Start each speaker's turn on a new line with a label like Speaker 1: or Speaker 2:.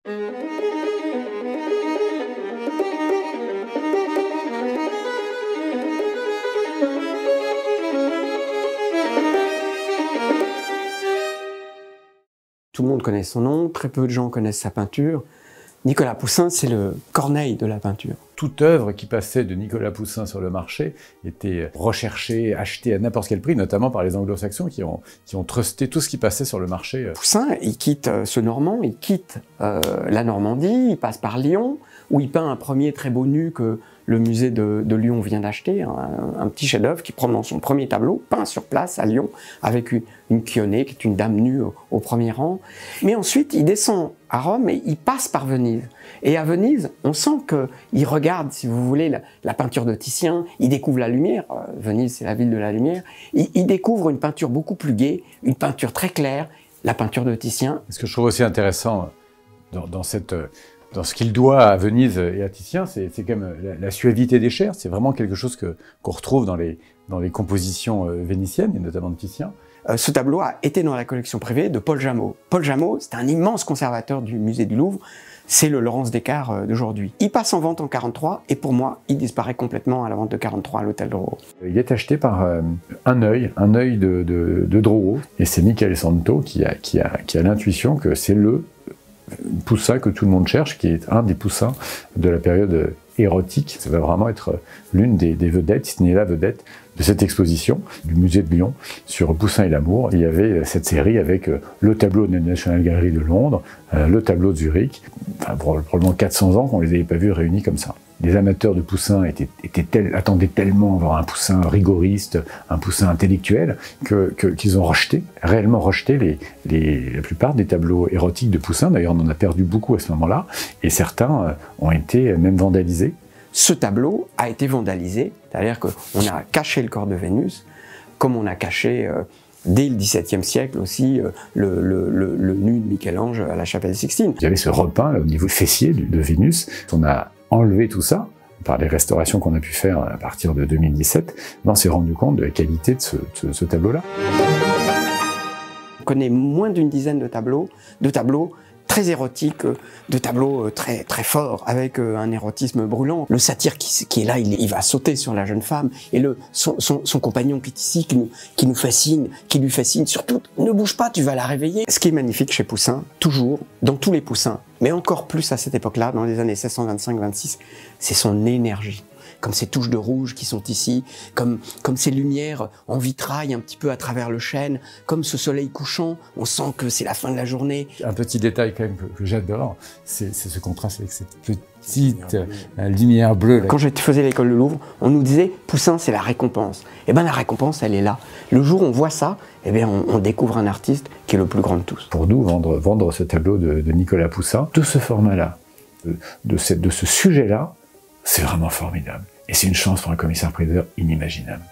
Speaker 1: Tout le monde connaît son nom, très peu de gens connaissent sa peinture. Nicolas Poussin, c'est le Corneille de la peinture.
Speaker 2: Toute œuvre qui passait de Nicolas Poussin sur le marché était recherchée, achetée à n'importe quel prix, notamment par les anglo-saxons qui ont trusté tout ce qui passait sur le marché.
Speaker 1: Poussin, il quitte ce Normand, il quitte la Normandie, il passe par Lyon, où il peint un premier très beau nu que le musée de Lyon vient d'acheter, un petit chef-d'œuvre qui prend dans son premier tableau, peint sur place à Lyon, avec une Chionée, qui est une dame nue au premier rang. Mais ensuite, il descend à Rome et il passe par Venise. Et à Venise, on sent qu'il regarde, si vous voulez, la peinture de Titien, il découvre la lumière, Venise c'est la ville de la lumière, il découvre une peinture beaucoup plus gaie, une peinture très claire, la peinture de Titien.
Speaker 2: Ce que je trouve aussi intéressant dans ce qu'il doit à Venise et à Titien, c'est quand même la suavité des chairs. C'est vraiment quelque chose qu'on retrouve dans les compositions vénitiennes, et notamment de Titien.
Speaker 1: Ce tableau a été dans la collection privée de Paul Jameau. Paul Jameau, c'est un immense conservateur du musée du Louvre. C'est le Laurence Descartes d'aujourd'hui. Il passe en vente en 1943 et pour moi, il disparaît complètement à la vente de 1943 à l'hôtel Drouot. Il
Speaker 2: est acheté par un œil de Drouot. Et c'est Michele Santo qui a l'intuition que c'est le Poussin que tout le monde cherche, qui est un des Poussins de la période érotique. Ça va vraiment être l'une des vedettes, si ce n'est la vedette, de cette exposition du musée de Lyon sur Poussin et l'amour. Il y avait cette série avec le tableau de la National Gallery de Londres, le tableau de Zurich, enfin, probablement 400 ans qu'on ne les avait pas vus réunis comme ça. Les amateurs de Poussin attendaient tellement voir un Poussin rigoriste, un Poussin intellectuel, qu'ils ont réellement rejeté la plupart des tableaux érotiques de Poussin. D'ailleurs, on en a perdu beaucoup à ce moment-là, et certains ont été même vandalisés.
Speaker 1: Ce tableau a été vandalisé, c'est-à-dire qu'on a caché le corps de Vénus, comme on a caché dès le XVIIe siècle aussi le nu de Michel-Ange à la chapelle Sixtine.
Speaker 2: Il y avait ce repeint là, au niveau fessier de Vénus. On a enlevé tout ça par les restaurations qu'on a pu faire à partir de 2017. On s'est rendu compte de la qualité de ce tableau-là.
Speaker 1: On connaît moins d'une dizaine de tableaux très érotiques, de tableaux très forts, avec un érotisme brûlant. Le satyre qui est là, il va sauter sur la jeune femme, et son compagnon qui est ici, qui nous fascine, qui lui fascine, surtout, ne bouge pas, tu vas la réveiller. Ce qui est magnifique chez Poussin, toujours, dans tous les Poussins, mais encore plus à cette époque-là, dans les années 1625-26, c'est son énergie. Comme ces touches de rouge qui sont ici, comme ces lumières en vitrail un petit peu à travers le chêne, comme ce soleil couchant, on sent que c'est la fin de la journée.
Speaker 2: Un petit détail quand même que j'adore, c'est ce contraste avec cette petite lumière bleue.
Speaker 1: Quand je faisais l'école de Louvre, on nous disait « Poussin, c'est la récompense ». Eh bien la récompense, elle est là. Le jour où on voit ça, eh bien, on découvre un artiste qui est le plus grand de tous.
Speaker 2: Pour nous, vendre ce tableau de Nicolas Poussin, de ce format-là, de ce sujet-là, c'est vraiment formidable. Et c'est une chance pour un commissaire-priseur inimaginable.